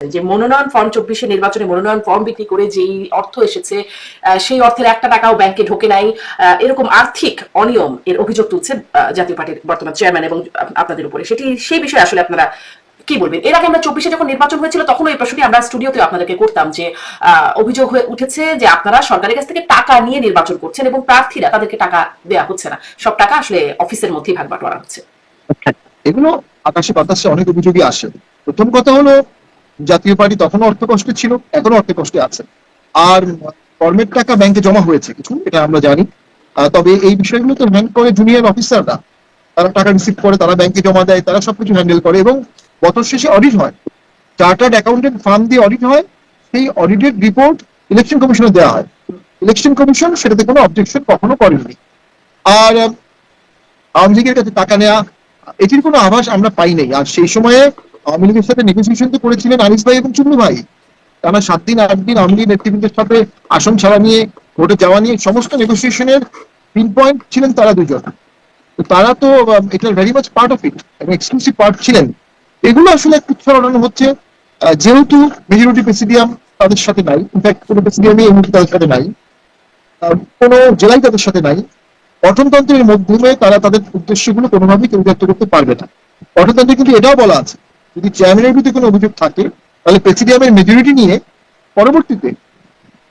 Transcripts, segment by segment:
যে মনোনয়ন ফর্ম ২৪ নির্বাচনে মনোনয়ন ফর্ম বিক্রি করে যেই অর্থ এসেছে সেই অর্থের একটা টাকাও ব্যাংকে ঢোকে নাই, এরকম আর্থিক অনিয়ম এর অভিযোগ তুলছে জাতীয় পার্টির বর্তমান চেয়ারম্যান এবং আপনাদের উপরে। সেই বিষয়ে আসলে আপনারা কি বলবেন? এর আগে আমরা ২৪ যখন নির্বাচন হয়েছিল তখন এই প্রশ্নটি আমরা স্টুডিওতে আপনাদেরকে করতাম যে অভিযোগ হয়ে উঠেছে যে আপনারা সরকারের কাছ থেকে টাকা নিয়ে নির্বাচন করছেন এবং প্রার্থীরা তাদেরকে টাকা দেওয়া হচ্ছে না, সব টাকা আসলে অফিসের মধ্যেই ভাগ বাটোয়ারা হচ্ছে। এগুলো আকাশে বাতাসে অনেক অভিযোগই আসে। প্রথম কথা হলো, জাতীয় পার্টি তখনও অর্থ কষ্টে ছিল, এখনো অর্থ কষ্টে আছে। আর ফর্মের টাকা ব্যাংকে জমা হয়েছে কিছু, এটা আমরা জানি। তবে এই বিষয়গুলো তো হ্যান্ড করে জুনিয়র অফিসাররা, তারা টাকা রিসিভ করে, তারা ব্যাংকে জমা দেয়, তারা সবকিছু হ্যান্ডেল করে এবং বছর শেষে অডিট হয়, চার্টার্ড অ্যাকাউন্টেন্ট ফার্ম দিয়ে অডিট হয়। সেই অডিটেড রিপোর্ট ইলেকশন কমিশনে দেওয়া হয়। ইলেকশন কমিশন সেটাতে কোনো অবজেকশন কখনো করেনি। আর আওয়ামী লীগের কাছে টাকা নেওয়া, এটির কোনো আভাস আমরা পাই নাই। আর সেই সময়ে আওয়ামী লীগের সাথে নেগোসিয়েশন তো করেছিলেন আনিস ভাই এবং চুন্নু ভাই। তারা 7 দিন 8 দিন আওয়ামী লীগ নেতৃবৃন্দের সাথে আসন ছাড়া নিয়ে, ভোটে যাওয়া নিয়ে সমস্ত নেগোসিয়েশনের পিন পয়েন্ট ছিলেন তারা দুজন। তো তারা তো এটা very much part of it এবং এক্সক্লুসিভ পার্ট ছিলেন। এগুলো আসলে কুৎসা রটানো হচ্ছে, যেহেতু মেজরিটি প্রেসিডিয়াম তাদের সাথে নাই, ইনফ্যাক্ট কোনো প্রেসিডিয়ামই এই মুহূর্তে তাদের সাথে নাই, কোনো জেলায় তাদের সাথে নাই। গঠনতন্ত্রের মাধ্যমে তারা তাদের উদ্দেশ্যগুলো কোনোভাবেই চরিতার্থ করতে পারবে না। গঠনতন্ত্রে কিন্তু এটাও বলা আছে, যদি চেয়ারম্যানের বিরুদ্ধে কোনো অভিযোগ থাকে তাহলে প্রেসিডিয়ামের মেজরিটি নিয়ে পরবর্তীতে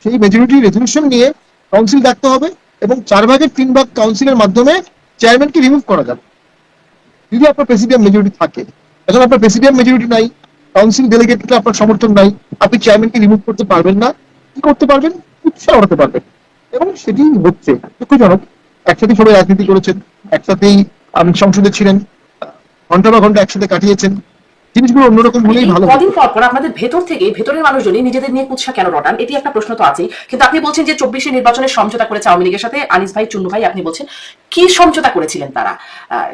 সেই মেজরিটি রেজলিউশন নিয়ে কাউন্সিল ডাকতে হবে এবং 4/3 কাউন্সিলের মাধ্যমে চেয়ারম্যানকে রিমুভ করা যাবে যদি আপনার প্রেসিডিয়াম মেজরিটি থাকে। এখন আপনার প্রেসিডিয়াম মেজরিটি নাই, কাউন্সিল ডেলিগেটকে আপনার সমর্থন নাই, আপনি চেয়ারম্যানকে রিমুভ করতে পারবেন না। কি করতে পারবেন? উৎসাহ করতে পারবেন। এবং সেটি হচ্ছে দুঃখজনক। একসাথে সবাই রাজনীতি করেছেন, একসাথেই আমি সংসদে ছিলেন, ঘন্টা বা ঘন্টা একসাথে কাটিয়েছেন, জিনিসগুলো অন্যরকম হলেই ভালো। কদিন পর পর আপনাদের ভেতর থেকে ভেতরের মানুষজনই নিজেদের নিয়ে কুৎসা কেন রটান, এটি একটা প্রশ্ন তো আছেই। কিন্তু আপনি বলছেন যে ২৪ নির্বাচনের সমঝোতা করেছে আওয়ামী লীগের সাথে আনিস ভাই, চুন্নু ভাই, আপনি বলছেন কি সমঝোতা করেছিলেন তারা,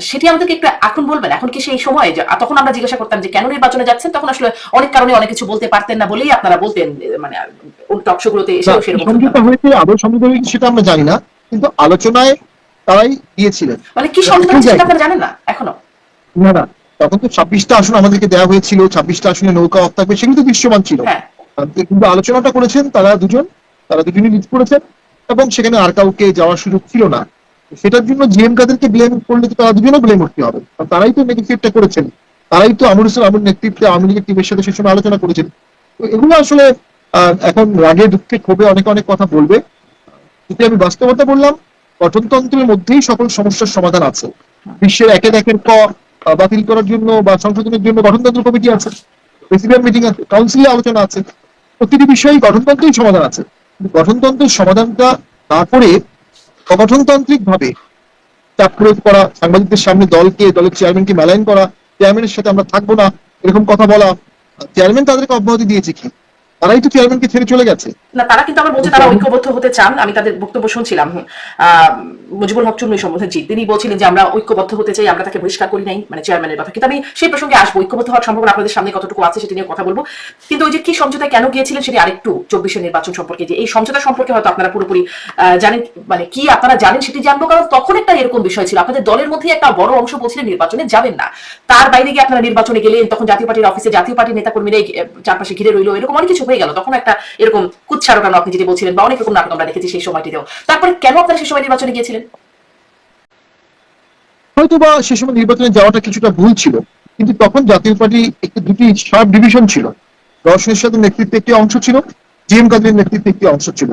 সেটি আমাদেরকে একটু এখন বলবেন। এখন কি সেই সময়, তখন আমরা জিজ্ঞাসা করতাম যে কেন নির্বাচনে যাচ্ছেন, তখন আসলে অনেক কারণে অনেক কিছু বলতে পারতেন না বলেই আপনারা বলতেন, মানে টকশোগুলোতে এসেও সেরকম সমঝোতা হয়েছে আদৌ সমঝোতা হয়েছে সেটা আমরা জানি না, কিন্তু আলোচনায় তারাই দিয়েছিলেন। মানে কি সমঝোতা সেটা আপনারা জানেন না এখনো? না না, তখন তো 26টা আসন আমাদেরকে দেওয়া হয়েছিল, 26টা আসনে নৌকা অফ থাকবে, সেগুলো তো দৃশ্যমান ছিল। কিন্তু আলোচনাটা করেছেন তারা দুজনই লিড করেছেন এবং সেখানে আর কাউকে যাওয়ার সুযোগ ছিল না। সেটার জন্য জিএম কাদেরকে ব্লেম করলে তো তারা দুজনও ব্লেম করতে হবে, তারাই তো নেগেটিভটা করেছেন, তারাই তো আমরুল ইসলামের নেতৃত্বে আওয়ামী লীগের টিমের সাথে সে সময় আলোচনা করেছেন। তো এগুলো আসলে এখন রাগে দুঃখে ক্ষোভে অনেক অনেক কথা বলবে। যদি আমি বাস্তবতা বললাম, গঠনতন্ত্রের মধ্যেই সকল সমস্যার সমাধান আছে। বিশ্বের একের ক বাতিল করার জন্য বা সংশোধনের জন্য গঠনতন্ত্র কমিটি আছে, প্রেসিডেন্ট মিটিং আছে, কাউন্সিলে আলোচনা আছে, প্রতিটি বিষয়ে গঠনতন্ত্রেই সমাধান আছে। গঠনতন্ত্রের সমাধানটা না করে অগঠনতান্ত্রিক ভাবে চাপ প্রয়োগ করা, সাংবাদিকদের সামনে দলের চেয়ারম্যানকে মেলাইন করা, চেয়ারম্যানের সাথে আমরা থাকবো না এরকম কথা বলা, চেয়ারম্যান তাদেরকে অব্যাহতি দিয়েছে কি? তারাই তো চেয়ারম্যানকে ছেড়ে চলে গেছে না। তারা কিন্তু আবার বলছে তারা ঐক্যবদ্ধ হতে চান। আমি তাদের বক্তব্য শুনছিলাম, মুজিবুল হক চুন্নু সম্বন্ধে তিনি বলছিলেন যে আমরা ঐক্যবদ্ধ হতে চাই, আমরা তাকে বহিষ্কার করি নাই, মানে চেয়ারম্যানের কথা। কিন্তু আমি সেই প্রসঙ্গে আসবো, ঐক্যবদ্ধ হওয়ার সম্ভাবনা আপনাদের সামনে কতটুকু আছে সেটা নিয়ে কথা বলবো। কিন্তু ওই যে কি সমঝোতায় কেন গিয়েছিলেন সেটি আরেকটু ২৪ নির্বাচন সম্পর্কে, যে এই সমঝোতা সম্পর্কে হয়তো আপনারা পুরোপুরি জানেন, মানে কি আপনারা জানেন সেটি জানবো। কারণ তখন একটা এরকম বিষয় ছিল, আপনাদের দলের মধ্যে একটা বড় অংশ বলছিলেন নির্বাচনে যাবেন না, তার বাইরে গিয়ে আপনারা নির্বাচনে গেলেন, তখন জাতীয় পার্টির অফিসে জাতীয় পার্টির নেতাকর্মীরা চারপাশে ঘিরে রইলো, এরকম অনেক কিছু হয়ে গেল। তখন একটা এরকম কুচ্ছারোটানো আপনি যেটি বলছিলেন বা অনেক রকম নাটক আমরা দেখেছি সেই সময়টিতেও। তারপরে কেন আপনারা সেই সময় নির্বাচনে গিয়েছিলেন? হয়তো বা সে সময় নির্বাচনে যাওয়াটা কিছুটা ভুল ছিল, কিন্তু তখন জাতীয় পার্টি দুটি সাব ডিভিশন ছিল। রওশন এরশাদের নেতৃত্বে একটি অংশ ছিল, জিএম কাদের নেতৃত্বে একটি অংশ ছিল।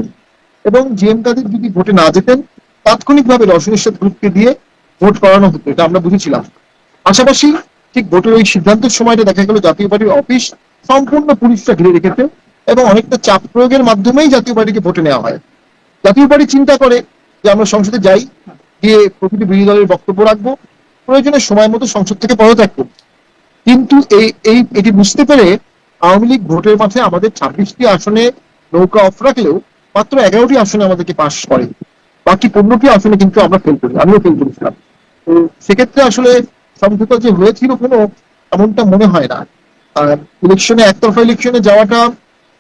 এবং জিএম কাদের যদি ভোটে না যেতেন, তাৎক্ষণিকভাবে রওশন এরশাদ গ্রুপকে দিয়ে ভোট করানো হতো, এটা আমরা বুঝেছিলাম। পাশাপাশি ঠিক ভোটের ওই সিদ্ধান্তের সময়টা দেখা গেল জাতীয় পার্টির অফিস সম্পূর্ণ পুলিশরা ঘিরে রেখেছে এবং অনেকটা চাপ প্রয়োগের মাধ্যমেই জাতীয় পার্টিকে ভোটে নেওয়া হয়। জাতীয় পার্টি চিন্তা করে যে আমরা সংসদে যাই, গিয়ে প্রতিটি বিরোধী দলের বক্তব্য রাখবো, প্রয়োজনে সময় মতো সংসদ থেকে পদত্যাগ করবো। কিন্তু এটি বুঝতে পেরে আওয়ামী লীগ ভোটের মাঠে আমাদের 26টি আসনে নৌকা অফ রাখলেও মাত্র 11টি আসনে আমাদেরকে পাস করে, বাকি 15টি আসনে কিন্তু আমরা ফেল করি, আমিও ফেল করেছিলাম। তো সেক্ষেত্রে আসলে সমঝোতা যে হয়েছিল কোনো এমনটা মনে হয় না। আর ইলেকশনে একতরফা ইলেকশনে যাওয়াটা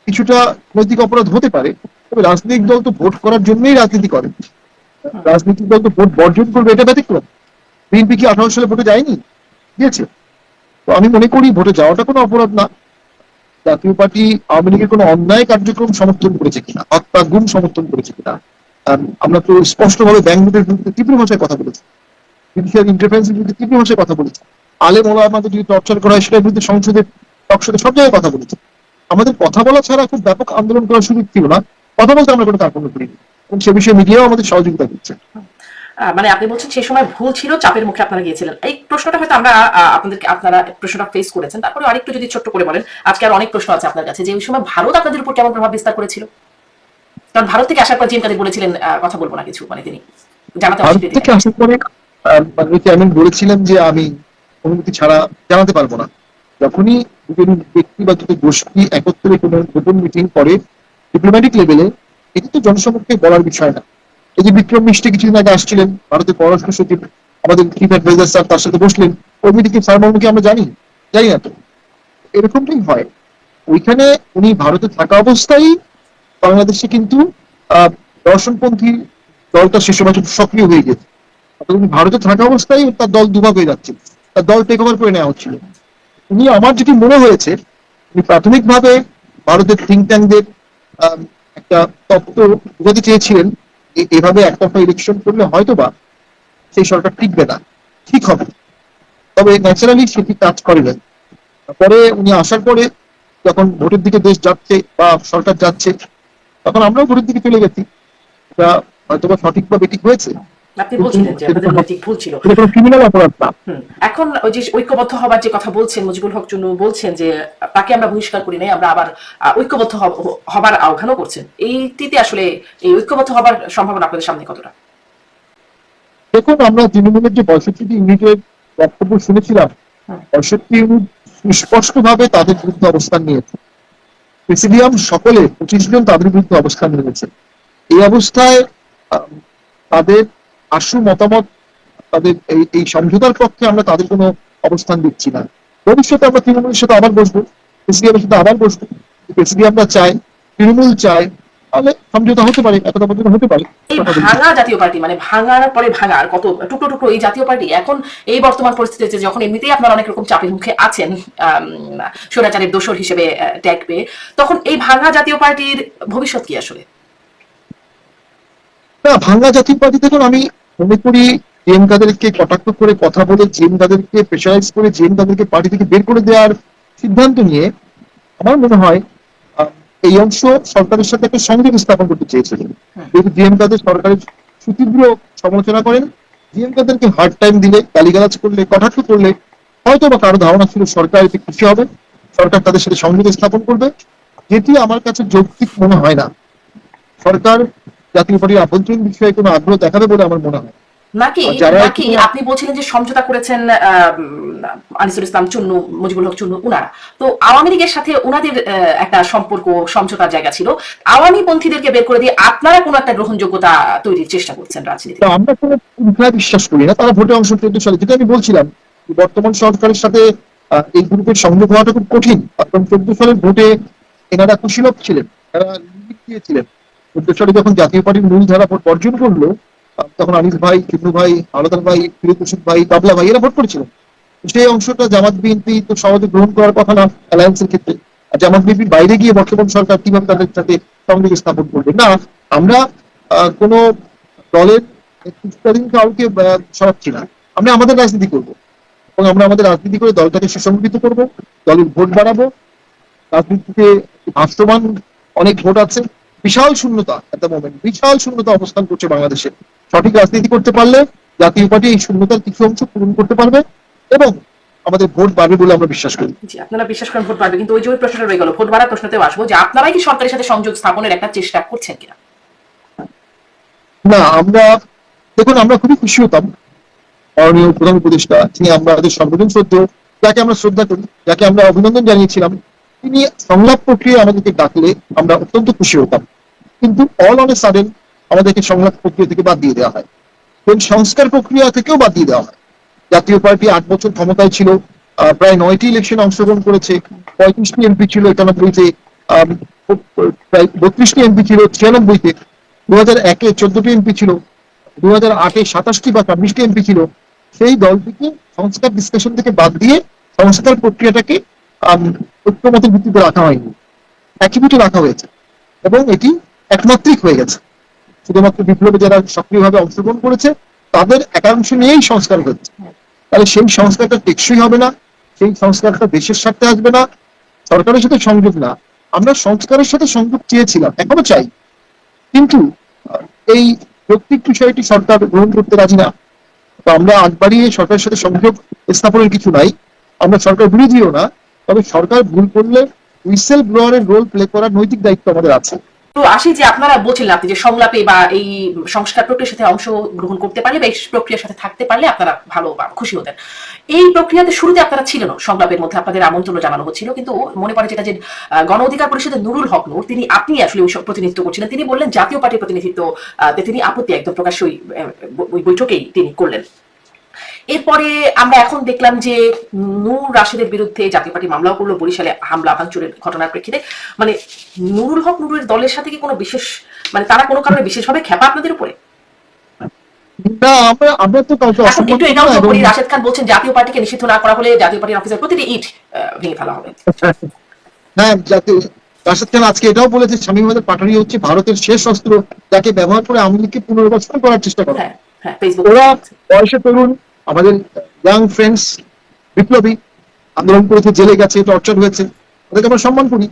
কিছুটা নৈতিক অপরাধ হতে পারে, তবে রাজনৈতিক দল তো ভোট করার জন্যই রাজনীতি করে, রাজনৈতিক দল তো ভোট বর্জন করবে এটা ব্যতিক্রম। বিএনপি কি 18 সালে ভোটে যায়নি? গিয়েছে। তো আমি মনে করি ভোটে যাওয়াটা কোনো অপরাধ না। জাতীয় পার্টি আওয়ামী লীগের কোনো অন্যায় কার্যক্রম সমর্থন করেছে কিনা, হত্যা গুম সমর্থন করেছে কিনা। আমরা তো স্পষ্টভাবে ব্যাংকগুলোর বিরুদ্ধে তীব্র ভাষায় কথা বলেছি, জুডিশিয়াল ইন্টারফারেন্সের বিরুদ্ধে তীব্র ভাষায় কথা বলেছি, আলেম ওলামাদের যদি টর্চার করা হয় সেটার বিরুদ্ধে সংসদের সংসদে সব জায়গায় কথা বলেছি। আমাদের কথা বলা ছাড়া খুব ব্যাপক আন্দোলন করার সুযোগ ছিল না, কথা বলতে আমরা কোনো কার্পণ্য করিনি, এবং সে বিষয়ে মিডিয়াও আমাদের সহযোগিতা করছে। মানে আপনি বলছেন সেই সময় ভুল ছিল, চাপের মুখে আপনারা গিয়েছিলেন। এই প্রশ্নটা হয়তো আমরা আপনারা প্রশ্নটা ফেস করেছেন, তারপরে আরেকটু যদি ছোট্ট করে বলেন, আজকে আর অনেক প্রশ্ন আছে আপনার কাছে, যে ওই সময় ভারত আপনাদের উপর কেমন প্রভাব বিস্তার করেছিল? কারণ ভারত থেকে আসার পর জিএম কাদের বলেছিলেন কথা বলবো না কিছু, মানে তিনি জানাতে ভারত অস্বীকৃতি থেকে আসার পরে চেয়ারম্যান বলেছিলেন যে আমি অনুমতি ছাড়া জানাতে পারবো না। যখনই দুজন ব্যক্তি বা দুটো গোষ্ঠী একত্রে কোনো গোপন মিটিং করে ডিপ্লোম্যাটিক লেভেলে, এটি তো জনসমক্ষে বলার বিষয় না। এই যে বিক্রম মিশ্রি কিছুদিন আগে আসছিলেন, ভারতের পররাষ্ট্র সচিব, আমাদের চিফ অ্যাডভাইজার স্যার তার সাথে বসলেন, ওই মিটিংকে স্যার মামুকে আমরা জানি না তো, এরকমটাই হয়। ওইখানে উনি ভারতে থাকা অবস্থায় বাংলাদেশে কিন্তু দর্শনপন্থী দলটা সে সময় খুব সক্রিয় হয়ে গেছে। অর্থাৎ উনি ভারতে থাকা অবস্থায় তার দল দুভাগ হয়ে যাচ্ছে, তার দল টেক ওভার করে নেওয়া হচ্ছিল। উনি, আমার যেটি মনে হয়েছে, উনি প্রাথমিকভাবে ভারতের থিঙ্ক ট্যাঙ্কদের একটা তত্ত্ব বোঝাতে চেয়েছিলেন, এভাবে একতরফা ইলেকশন করলে হয়তো বা সেই সরকার টিকবে না, ঠিক হবে। তবে ন্যাচারালি সেটি কাজ করে না। পরে উনি আসার পরে যখন ভোটের দিকে দেশ যাচ্ছে বা সরকার যাচ্ছে, তখন আমরাও ভোটের দিকে চলে গেছি। এটা হয়তো বা সঠিক বা বেঠিক হয়েছে, আপনি বলছিলেন যে আপনাদের নৈতিক ভুল ছিল। এটা কোনো ক্রিমিনাল অপরাধ না। এখন ওই যে ঐক্যবদ্ধ হবার যে কথা বলছেন, মুজিবুল হক চুন্নু বলছেন যে তাকে আমরা বহিষ্কার করি নাই, আমরা আবার ঐক্যবদ্ধ হবার আহ্বানও করছেন। এইটিতে আসলে এই ঐক্যবদ্ধ হবার সম্ভাবনা আপনাদের সামনে কতটা? দেখুন, আমরা তৃণমূলের যে 65টি ইউনিটের বক্তব্য শুনেছিলাম, 65 ইউনিট স্পষ্টভাবে তাদের বিরুদ্ধে অবস্থান নিয়েছে। প্রেসিডিয়াম সকলে 25 জন তাদের বিরুদ্ধে অবস্থান নিয়েছে। এই অবস্থায় তাদের আশু মতামত, তাদের এই সমঝোতার পক্ষে আমরা তাদের কোনো অবস্থান দিচ্ছি না। ভবিষ্যতে আমরা তৃণমূলের সাথে আবার বসবো, প্রেসিডিয়ামের সাথে আবার বসবো। প্রেসিডিয়ামরা চায়, তৃণমূল চায়, তাহলে সমঝোতা হতে পারে, একতা পর্যন্ত হতে পারে। এই ভাঙা জাতীয় পার্টি, মানে ভাঙার পরে ভাঙার কত টুকরো টুকরো এই জাতীয় পার্টি এখন এই বর্তমান পরিস্থিতিতে যখন এমনিতেই আপনারা অনেক রকম চাপের মুখে আছেন, স্বৈরাচারের দোসর হিসেবে ট্যাগ পেয়ে, তখন এই ভাঙা জাতীয় পার্টির ভবিষ্যৎ কি আসলে? না, ভাঙা জাতীয় পার্টি, দেখুন আমি মনে করি জিএম কাদেরকে কটাক্ষ করে কথা বলে, জিএম কাদেরকে প্রেশারাইজ করে, জিএম কাদেরকে পার্টি থেকে বের করে দেওয়ার সিদ্ধান্ত নিয়ে আমার মনে হয় এই অংশ সরকারের সাথে একটা সংযোগ স্থাপন করতে চেয়েছিলেন। যেহেতু জিএম কাদের সরকারের সুতীব্র সমালোচনা করেন, জিএম কাদেরকে হার্ড টাইম দিলে, গালিগালাজ করলে, কটাক্ষ করলে হয়তো বা কারো ধারণা ছিল সরকার এতে খুশি হবে, সরকার তাদের সাথে সংযোগ স্থাপন করবে, যেটি আমার কাছে যৌক্তিক মনে হয় না। সরকার জাতীয় পার্টির আভ্যন্তরীণ বিষয়ে কোনো আগ্রহ দেখাবে বলে আমার মনে হয়। নাকি নাকি আপনি বলছিলেন যে সমঝোতা করেছেন আনিসুল ইসলাম চুন্নু, মুজিবুল হক চুন্নু, উনারা তো আওয়ামী লীগের সাথে উনাদের একটা সম্পর্ক সমঝোতার জায়গা ছিল, আওয়ামী পন্থীদেরকে বের করে দিয়ে আপনারা কোনো একটা গ্রহণযোগ্যতা তৈরির চেষ্টা করছেন রাজনীতি? আমরা কোনো বিশ্বাস করি না, তারা ভোটে অংশ নিতে সালে, যেটা আমি বলছিলাম, বর্তমান সরকারের সাথে এই গ্রুপের সংযোগ হওয়াটা খুব কঠিন। কারণ 14 সালের ভোটে এনারা কুশীলভ ছিলেন, তারা দিয়েছিলেন। 14 সালে যখন জাতীয় পার্টির মূল ধারা ভোট বর্জন করলো, তখন আনিস ভাই, কিন্নু ভাই, আলাদার ভাই, ফিরোজ হোসেন ভাই, বাবলা ভাই, এরা ভোট করেছিলেন। সেই অংশটা জামাত বিএনপি তো সহজে গ্রহণ করার কথা না অ্যালায়েন্সের ক্ষেত্রে। আর জামাত বিএনপির বাইরে গিয়ে বর্তমান সরকার কিভাবে তাদের সাথে সংযোগ স্থাপন করবে? না, আমরা কোনো দলের নেতৃত্বাধীন কাউকে সরাচ্ছি না, আমরা আমাদের রাজনীতি করব, এবং আমরা আমাদের রাজনীতি করে দলটাকে সুসংগঠিত করব, দলের ভোট বাড়াবো। রাজনীতিতে ভাসমান অনেক ভোট আছে, বিশাল শূন্যতা, এত মোমেন্ট বিশাল শূন্যতা অবস্থান করছে বাংলাদেশে। সঠিক রাজনীতি করতে পারলে জাতীয় পার্টি এই শূন্যতার কিছু অংশ পূরণ করতে পারবে এবং আমাদের ভোট বাড়বে বলে আমরা বিশ্বাস করি। জি, আপনারা বিশ্বাস করেন ভোট বাড়বে, কিন্তু ওই যে ওই প্রশ্নটা রয়ে গেল, ভোট বাড়ার প্রশ্নতেও আসবো, যে আপনারাই কি সরকারের সাথে সংযোগ স্থাপনের একটা চেষ্টা করছেন কিনা? না, আমরা, দেখুন, আমরা খুবই খুশি হতাম মাননীয় প্রধান উপদেষ্টা, তিনি আমাদের সর্বজন শ্রদ্ধেয়, যাকে আমরা শ্রদ্ধা করি, যাকে আমরা অভিনন্দন জানিয়েছিলাম, তিনি সংলাপ প্রক্রিয়া আমাদেরকে ডাকলে আমরা অত্যন্ত খুশি হতাম। কিন্তু অল অন এ সাডেন আমাদেরকে সংলাপ প্রক্রিয়া থেকে বাদ দিয়ে দেওয়া হয় এবং সংস্কার প্রক্রিয়া থেকেও বাদ দিয়ে দেওয়া হয়। জাতীয় পার্টি 8 বছর ক্ষমতায় ছিল, প্রায় 9টি ইলেকশনে অংশগ্রহণ করেছে, 35টি এমপি ছিল 91-তে, প্রায় 32টি এমপি ছিল 96-তে, 2001-এ 14টি এমপি ছিল, 2008-এ 27টি বা 26টি এমপি ছিল। সেই দলটিকে সংস্কার ডিসকাশন থেকে বাদ দিয়ে সংস্কার প্রক্রিয়াটাকে ঐক্যমতের ভিত্তিতে রাখা হয়নি, একীভূত রাখা হয়েছে এবং এটি একমাত্রিক হয়ে গেছে। শুধুমাত্র বিপ্লবে যারা সক্রিয়ভাবে অংশগ্রহণ করেছে তাদের একাংশ নিয়েই সংস্কার হচ্ছে। তাহলে সেই সংস্কারটা টেকসই হবে না, সেই সংস্কারটা দেশের স্বার্থে আসবে না, সরকারের সাথে সংযোগ না। আমরা সংস্কারের সাথে সংযোগ চেয়েছিলাম, এখনো চাই, কিন্তু এই যৌক্তিক বিষয়টি সরকার গ্রহণ করতে রাজি না। তো আমরা আগ বাড়িয়ে সরকারের সাথে সংযোগ স্থাপনের কিছু নাই, আমরা সরকার বিরোধীও না, তবে সরকার ভুল করলে হুইসেল ব্লোয়ারের রোল প্লে করার নৈতিক দায়িত্ব আমাদের আছে। তো আসি যে আপনারা বলছিলেন আপনি যে সংলাপে বা এই সংস্কার প্রক্রিয়ার সাথে অংশগ্রহণ করতে পারলে বা এই প্রক্রিয়ার সাথে থাকতে পারলে আপনারা ভালো বা খুশি হতেন। এই প্রক্রিয়াতে শুরুতে আপনারা ছিলেন, সংলাপের মধ্যে আপনাদের আমন্ত্রণ জানানো হচ্ছিল, কিন্তু মনে পড়ে যেটা যে গণ অধিকার পরিষদের নুরুল হক নূর, তিনি আপনি আসলে ওই প্রতিনিধিত্ব করছিলেন, তিনি বললেন জাতীয় পার্টির প্রতিনিধিত্ব তিনি আপত্তি একদম প্রকাশ্য ওই বৈঠকেই তিনি করলেন। এরপরে আমরা এখন দেখলাম যে নূর রাশেদের বিরুদ্ধে জাতীয় পার্টি মামলাও করলো বরিশালে হামলা ভাঙচুরের ঘটনার প্রেক্ষিতে। মানে নুরুল হক নূরের দলের সাথে কি কোনো বিশেষ, মানে তারা কোনো কারণে বিশেষভাবে খেপা আপনাদের উপরে? না, আমরা তো কাউকে এখন একটু অসম্মান এটাও করবো যোগ না। করি, রাশেদ খান বলছেন জাতীয় পার্টিকে নিষিদ্ধ না করা হলে জাতীয় পার্টির অফিসের প্রতিটি ইট ভেঙে ফেলা হবে। হ্যাঁ, জাতীয় রাশেদ খান আজকে এটাও বলেছে শামীম আহমেদের পাঠানি হচ্ছে ভারতের শেষ অস্ত্র, যাকে ব্যবহার করে আওয়ামী লীগকে পুনর্বাসন করার চেষ্টা করে। হ্যাঁ হ্যাঁ, ফেসবুক ওরা বয়সে তরুণ, আমাদের ইয়াং ফ্রেন্ডস, বিপ্লবী, আন্দোলন করেছে, জেলে গেছে, টর্চার হয়েছে, ওদেরকে আমরা সম্মান করি।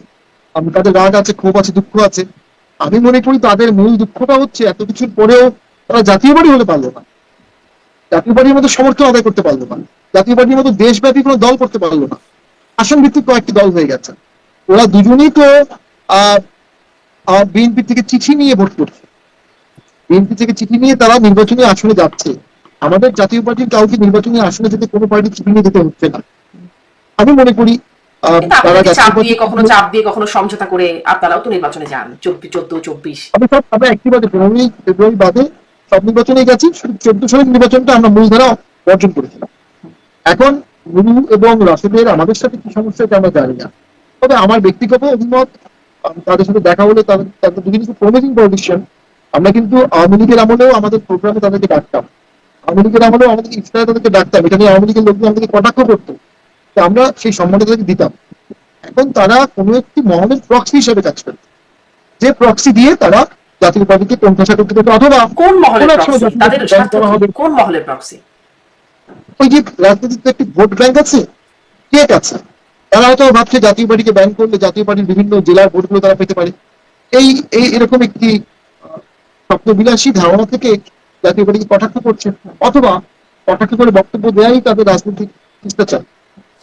তাদের রাগ আছে, ক্ষোভ আছে, দুঃখ আছে। আমি মনে করি তাদের মূল দুঃখটা হচ্ছে এত কিছুর পরেও তারা জাতীয় পার্টি হতে পারলো না, জাতীয় পার্টির মতো সমর্থন আদায় করতে পারলো না, জাতীয় পার্টির মতো দেশব্যাপী কোনো দল করতে পারলো না, আসন ভিত্তিক কয়েকটি দল হয়ে গেছে। ওরা দুজনেই তো বিএনপি থেকে চিঠি নিয়ে ভোট করছে, বিএনপি থেকে চিঠি নিয়ে তারা নির্বাচনী আসনে যাচ্ছে। আমাদের জাতীয় পার্টির কাউকে নির্বাচনী আসনে যেতে কোনো পার্টি চিঠি নিয়ে যেতে হচ্ছে না। আমি মনে করি তারা চাপ দিয়ে, কখনো চাপ দিয়ে, কখনো সমঝোতা করে আপনারাও তো নির্বাচনে যান 14-24। আমরা একটি বাদে 15ই ফেব্রুয়ারি বাদে সব নির্বাচনে গেছি, শুধু 14 সালের নির্বাচনটা আমরা মূলধারা বর্জন করেছিলাম। এখন নুরু এবং রাশেদের আমাদের সাথে কি সমস্যা এটা আমরা জানি না, তবে আমার ব্যক্তিগত অভিমত, তাদের সাথে দেখা হলে তাদের দুদিন প্রমিজিং পলিটিশিয়ান। আমরা কিন্তু আওয়ামী লীগের আমলেও আমাদের প্রোগ্রামে তাদেরকে ডাকতাম, আওয়ামী লীগের আমলেও আমাদের ইফতারে তাদেরকে ডাকতাম, এটা নিয়ে আওয়ামী লীগের লোকজন আমাদেরকে কটাক্ষ করতো, তো আমরা সেই সম্মানে তাদেরকে দিতাম। এখন তারা কোনো একটি মহলের প্রক্সি হিসেবে কাজ করে, যে প্রক্সি দিয়ে তারা জাতীয় পার্টিকে কোণঠাসা করতে পারবে, অথবা কোন মহলের প্রক্সি, তাদের স্বার্থ কি? কোন মহলের প্রক্সি? ওই যে রাজনীতিতে একটি ভোট ব্যাংক আছে, কে আছে, তারা হয়তো ভাবছে জাতীয় পার্টিকে ব্যান করলে জাতীয় পার্টির বিভিন্ন জেলার ভোটগুলো তারা পেতে পারে। এই এরকম একটি স্বপ্নবিলাসী ধারণা থেকে জাতীয় পার্টিকে কটাক্ষ করছে, অথবা কটাক্ষ করে বক্তব্য দেওয়াই তাদের রাজনৈতিক শিষ্টাচার,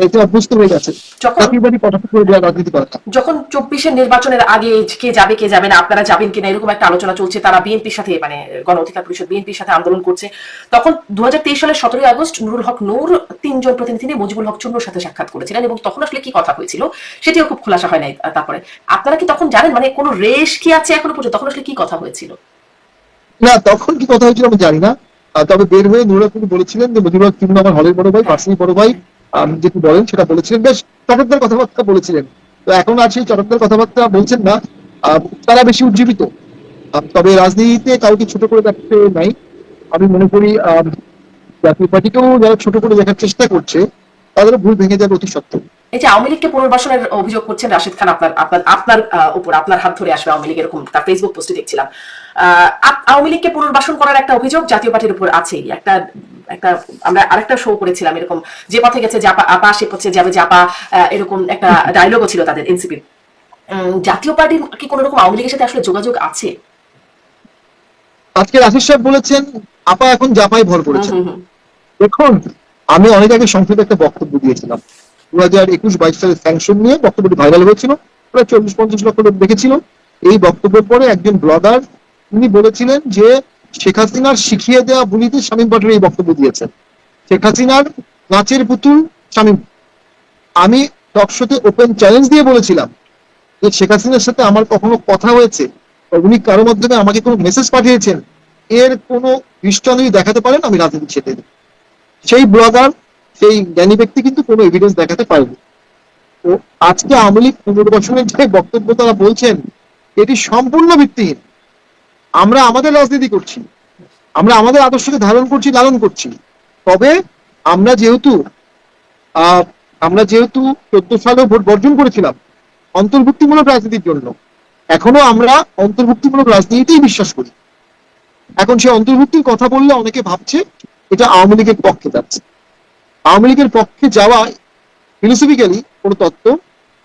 এতে অভ্যস্ত হয়ে গেছে জাতীয় পার্টি কটাক্ষ করে দেওয়া রাজনীতি করা। যখন 24-এর নির্বাচনের আগে কে যাবে কে যাবে না, আপনারা যাবেন কিনা এরকম একটা আলোচনা চলছে, তারা বিএনপির সাথে, মানে গণ অধিকার পরিষদ বিএনপির সাথে আন্দোলন করছে, তখন 2023 সালের 17 আগস্ট নুরুল হক নূর 3 জন প্রতিনিধি নিয়ে মুজিবুল হক চুন্নুর সাথে সাক্ষাৎ করেছিলেন, এবং তখন আসলে কি কথা হয়েছিল সেটিও খুব খোলাসা হয় নাই। তারপরে আপনারা কি তখন জানেন, মানে কোনো রেশ কি আছে এখনো পর্যন্ত, তখন আসলে কি কথা হয়েছিল? না, তখন কি কথা হয়েছিল আমি জানি না, তবে বের হয়ে নুরুল হক বলেছিলেন যে মুজিবুল হক চুন্নু আমার হলের বড় ভাই, পার্সোনালি বড় ভাই, যেটি বলেন সেটা বলেছিলেন, বেশ চটকদার কথাবার্তা বলেছিলেন। তো এখন আর সেই চটকদার কথাবার্তা বলছেন না, তারা বেশি উজ্জীবিত। তবে রাজনীতিতে কাউকে ছোট করে দেখতে নাই। আমি মনে করি জাতীয় পার্টিকেও যারা ছোট করে দেখার চেষ্টা করছে তাদেরও ভুল ভেঙে যাবে অতি সত্ত্বর। এই যে আওয়ামী লীগকে পুনর্বাসনের অভিযোগ করছেন রাশেদ খান, আপনার আপনার আপনার উপর, আপনার হাত ধরে আসবে আওয়ামী লীগ, এরকম তার ফেসবুক পোস্টে দেখছিলাম। আওয়ামী লীগকে পুনর্বাসন করার একটা অভিযোগ জাতীয় পার্টির উপর আছে। একটা একটা আমরা আরেকটা শো করেছিলাম এরকম, যে পথে গেছে জাপা আপা সে পথে যাবে জাপা, এরকম একটা ডায়লগও ছিল তাদের এনসিপির। জাতীয় পার্টির কি কোন রকম আওয়ামী লীগের সাথে আসলে যোগাযোগ আছে? আজকে রাশিদ সাহেব বলেছেন আপা এখন জাপায় ভর করেছেন। দেখুন, আমি অনেক আগে সংসদে একটা বক্তব্য দিয়েছিলাম, 2021-22 সালের স্যাংশন নিয়ে বক্তব্যটি ভাইরাল হয়েছিল, প্রায় 40-50 লক্ষ লোক দেখেছিল। এই বক্তব্যের পরে একজন ব্লগার তিনি বলেছিলেন যে শেখ হাসিনার শিখিয়ে দেওয়া বুলিতে শামীম পাটোয়ারি এই বক্তব্য দিয়েছেন, শেখ হাসিনার নাচের পুতুল শামীম। আমি টকশোতে ওপেন চ্যালেঞ্জ দিয়ে বলেছিলাম যে শেখ হাসিনার সাথে আমার কখনো কথা হয়েছে, উনি কারোর মাধ্যমে আমাকে কোনো মেসেজ পাঠিয়েছেন, এর কোনো দৃষ্টান্ত যদি দেখাতে পারেন আমি রাজনীতি ছেড়ে দেব। সেই ব্লগার, সেই জ্ঞানী ব্যক্তি কিন্তু কোনো এভিডেন্স দেখাতে পারেনি। তো আজকে আওয়ামী লীগ পুনর্বাসনের যে বক্তব্য তারা বলছেন এটি সম্পূর্ণ ভিত্তিহীন। আমরা আমাদের রাজনীতি করছি, আমরা আমাদের আদর্শকে ধারণ করছি, লালন করছি। তবে আমরা যেহেতু আমরা যেহেতু 14 সালে ভোট বর্জন করেছিলাম অন্তর্ভুক্তিমূলক রাজনীতির জন্য, এখনো আমরা অন্তর্ভুক্তিমূলক রাজনীতিতেই বিশ্বাস করি। এখন সে অন্তর্ভুক্তির কথা বললে অনেকে ভাবছে এটা আওয়ামী লীগের পক্ষে যাচ্ছে। আওয়ামী লীগের পক্ষে যাওয়া ফিলোসফিক্যালি কোনো তত্ত্ব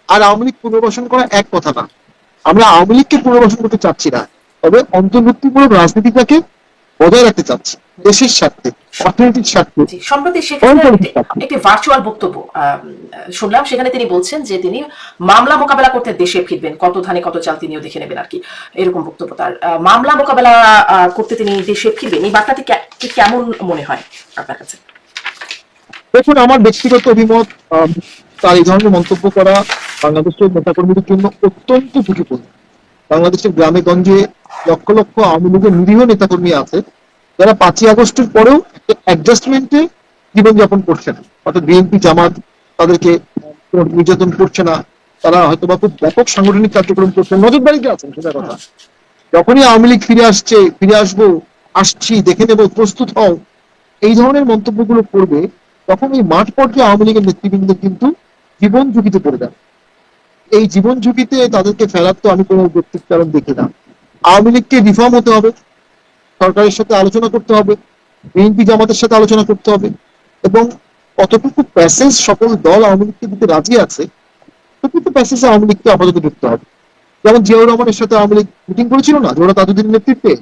আর আওয়ামী লীগ পুনর্বাসন করা এক কথা না। আমরা আওয়ামী লীগকে পুনর্বাসন করতে চাচ্ছি না, তবে অন্তর্ভুক্তিমূলক রাজনীতিটাকে বজায় রাখতে চাচ্ছি দেশের স্বার্থে, অর্থনৈতিক স্বার্থে। জি, সম্প্রতি সেখানে একটি ভার্চুয়াল বক্তব্য শুনলাম, সেখানে তিনি বলছেন যে তিনি মামলা মোকাবেলা করতে দেশে ফিরবেন, কত ধানে কত চাল তিনিও দেখে নেবেন আর কি, এরকম বক্তব্য তার। মামলা মোকাবেলা করতে তিনি দেশে ফিরবেন, এই বার্তাটি কেমন মনে হয় আপনার কাছে? দেখুন, আমার ব্যক্তিগত অভিমত, তার এই ধরনের মন্তব্য করা বাংলাদেশের নেতাকর্মীদের জন্য অত্যন্ত ঝুঁকিপূর্ণ। বাংলাদেশের গ্রামে গঞ্জে লক্ষ লক্ষ আওয়ামী লীগের নিরীহ নেতাকর্মী আছে যারা 5ই আগস্টের পরেও অ্যাডজাস্টমেন্টে জীবনযাপন করছে না, অর্থাৎ বিএনপি জামাত তাদেরকে কোনো নির্যাতন করছে না, তারা হয়তো বা খুব ব্যাপক সাংগঠনিক কার্যক্রম করছে, নজরদারিতে আছেন। সেটা কথা, যখনই আওয়ামী লীগ ফিরে আসছে, ফিরে আসবো, আসছি, দেখে নেবো, প্রস্তুত হও, এই ধরনের মন্তব্যগুলো করবে, তখন এই মাঠ পর্যায়ে আওয়ামী লীগের নেতৃবৃন্দের কিন্তু জীবন ঝুঁকিতে পড়ে যাবে। এই জীবন ঝুঁকিতে তাদেরকে ফেরার তো আমি কোনো ব্যক্তির কারণ দেখি না। আওয়ামী লীগকে রিফর্ম হতে হবে, সরকারের সাথে আলোচনা করতে হবে, বিএনপি জামাতের সাথে আলোচনা করতে হবে, এবং কতটুকু প্যাসেজ সকল দল আওয়ামী লীগকে দিতে রাজি আছে ততটুকু প্যাসেজে আওয়ামী লীগকে আপাতত ঢুকতে হবে। যেমন জিয়াউর রহমানের সাথে আওয়ামী লীগ মিটিং করেছিল না, জোড়া তাজুদ্দিনের নেতৃত্বে,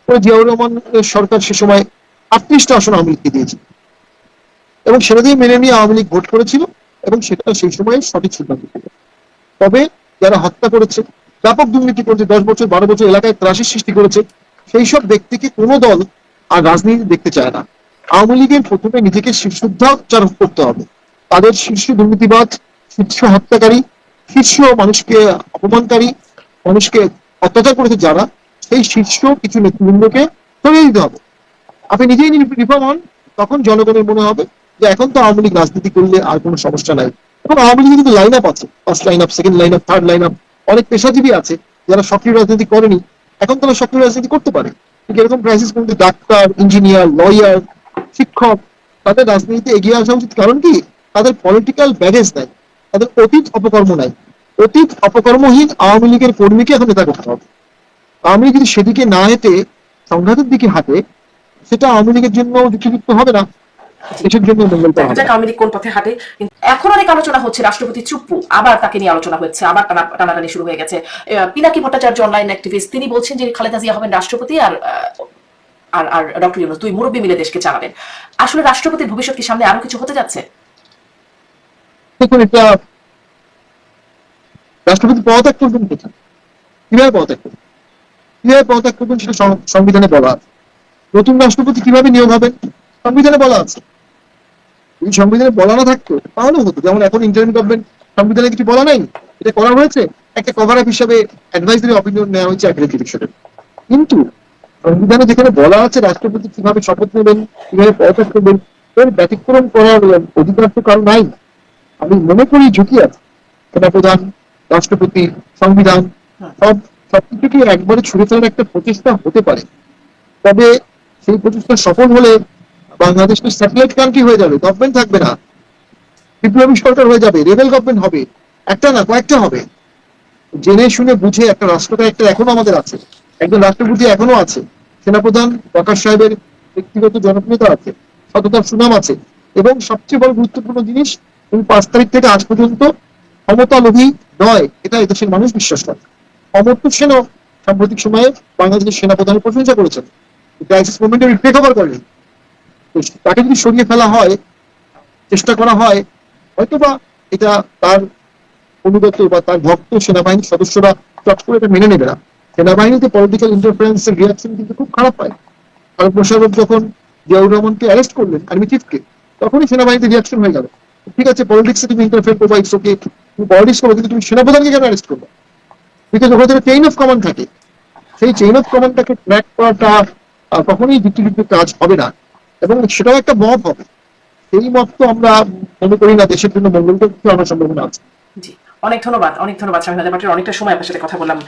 জিয়াউর রহমানের সরকার সে সময় 38টা আসন আওয়ামী লীগকে দিয়েছে এবং সেটা দিয়ে মেনে নিয়ে আওয়ামী লীগ ভোট করেছিল এবং সেটা সেই সময় সঠিক সিদ্ধান্ত ছিল। তবে যারা হত্যা করেছে, ব্যাপক দুর্নীতি করেছে, 10 বছর 12 বছর এলাকায় ত্রাসের সৃষ্টি করেছে, সেই সব ব্যক্তিকে কোনো দল আর রাজনীতি দেখতে চায় না। আওয়ামী লীগের প্রথমে নিজেকে শীর্ষোদ্ধার করতে হবে। তাদের শীর্ষ দুর্নীতিবাজ, শীর্ষ হত্যাকারী, শীর্ষ মানুষকে অপমানকারী, মানুষকে অত্যাচার করেছে যারা, সেই শীর্ষ কিছু নেতৃবৃন্দকে সরিয়ে দিতে হবে। আপনি নিজেই রিফর্ম হন, তখন জনগণের মনে হবে যে এখন তো আওয়ামী লীগ রাজনীতি করলে আর কোনো সমস্যা নাই। এবং আওয়ামী লীগের কিন্তু লাইন আপ আছে, first line up, second line up, third line up. অনেক পেশাজীবী আছে যারা সক্রিয় রাজনীতি করেনি, এখন তারা সক্রিয় রাজনীতি করতে পারে। ঠিক এরকম ক্রাইসিস মধ্যে ডাক্তার, ইঞ্জিনিয়ার, লয়ার, শিক্ষক, তাদের রাজনীতিতে এগিয়ে আসা উচিত। কারণ কি, তাদের পলিটিক্যাল ব্যাগেজ নাই, তাদের অতীত অপকর্ম নাই। অতীত অপকর্মহীন আওয়ামী লীগের কর্মীকে এখন নেতা করতে হবে। আওয়ামী লীগ যদি সেদিকে না হেঁটে সংঘাতের দিকে হাঁটে, সেটা আওয়ামী লীগের জন্য যুক্তিযুক্ত হবে না, দেশের জন্য মঙ্গলকর হবে না। আওয়ামী লীগ কোন পথে হাঁটে। এখন অনেক আলোচনা হচ্ছে, রাষ্ট্রপতি চুপ্পু, আবার তাকে নিয়ে আলোচনা হচ্ছে, আবার টানাটানি শুরু হয়ে গেছে। পিনাকি ভট্টাচার্য অনলাইন অ্যাক্টিভিস্ট, তিনি বলছেন যে খালেদা জিয়া হবেন রাষ্ট্রপতি আর আর আর ডক্টর ইউনূস, দুই মুরব্বী মিলে দেশকে চালাবেন। আসলে রাষ্ট্রপতির ভবিষ্যৎ কি সামনে আরো কিছু হতে যাচ্ছে? দেখুন, এটা রাষ্ট্রপতি পদত্যাগ করবেন কোথায়, কিভাবে পদত্যাগ করবেন, কিভাবে পদত্যাগ করবেন সেটা সংবিধানে বলা আছে। নতুন রাষ্ট্রপতি কিভাবে নিয়োগ হবেন সংবিধানে বলা আছে। যদি সংবিধানে বলা না থাকতো তাহলেও হতো। যেমন এখন ইন্টারিম গভর্নমেন্ট, সংবিধানে কিছু বলা নাই, এটা করা হয়েছে একটা কভার আপ হিসাবে, অ্যাডভাইজারি অপিনিয়ন নেওয়া হয়েছে অ্যাগ্রিগেট হিসেবে। কিন্তু সংবিধানে যেখানে বলা আছে রাষ্ট্রপতি কিভাবে শপথ নেবেন, কিভাবে পদত্যাগ করবেন, এর ব্যতিক্রম করার অধিকার তো কারণ নাই। আমি মনে করি ঝুঁকি আছে। সেনাপ্রধান, রাষ্ট্রপতি, সংবিধান সবকিছুকে একবারে ছুড়ে ফেলার একটা প্রচেষ্টা হতে পারে। তবে সেই প্রচেষ্টা সফল হলে বাংলাদেশ তো স্যাটেলাইট কান্ট্রি হয়ে যাবে, গভর্নমেন্ট থাকবে না, বিপ্লবী সরকার হয়ে যাবে, রেবেল গভর্নমেন্ট হবে, একটা না কয়েকটা হবে। জেনে শুনে বুঝে একটা রাষ্ট্রটা একটা এখনো আমাদের আছে, একজন রাষ্ট্রপতি এখনো আছে, সেনাপ্রধান প্রকাশ সাহেবের ব্যক্তিগত জনপ্রিয়তা আছে, সততার সুনাম আছে, এবং সবচেয়ে বড় গুরুত্বপূর্ণ জিনিস, তিনি 5 তারিখ থেকে আজ পর্যন্ত ক্ষমতালোভী নয়, এটা এদেশের মানুষ বিশ্বাস করে। অমর্ত্য সেনও সাম্প্রতিক সময়ে বাংলাদেশের সেনাপ্রধানের প্রশংসা করেছেন, ক্রাইসিস মোমেন্টে টেক ওভার করেনি। তাকে যদি সরিয়ে ফেলা হয়, চেষ্টা করা হয়, হয়তোবা এটা তার অনুগত বা তার ভক্ত সেনাবাহিনীর সদস্যরা চট করে এটা মেনে নেবে না। সেনাবাহিনীতে পলিটিক্যাল ইন্টারফারেন্সের রিয়াকশন কিন্তু খুব খারাপ পায়। ভারত মোশাররফ যখন জিয়াউর রহমানকে অ্যারেস্ট করলেন, আর্মি চিফকে, তখনই সেনাবাহিনীতে রিয়াকশন হয়ে গেল। ঠিক আছে, পলিটিক্সে তুমি ইন্টারফেয়ার করবা, ইটস ওকে, তুমি পলিটিক্স করো, কিন্তু তুমি সেনাপ্রধানকে কেন অ্যারেস্ট করবে? বিকজ ওখানে চেইন অফ কমান্ড থাকে, সেই চেইন অফ কমান্ডটাকে ট্র্যাক করাটা কখনোই যুক্তিযুক্ত কাজ হবে না, এবং সেটাও একটা মত হবে। সেই মত তো আমরা মনে করি না দেশের জন্য মঙ্গলকর কিছু আমার সম্ভাবনা আছে। জি, অনেক ধন্যবাদ, অনেক ধন্যবাদ স্বামী। অনেকটা সময় আপনার সাথে কথা বললাম।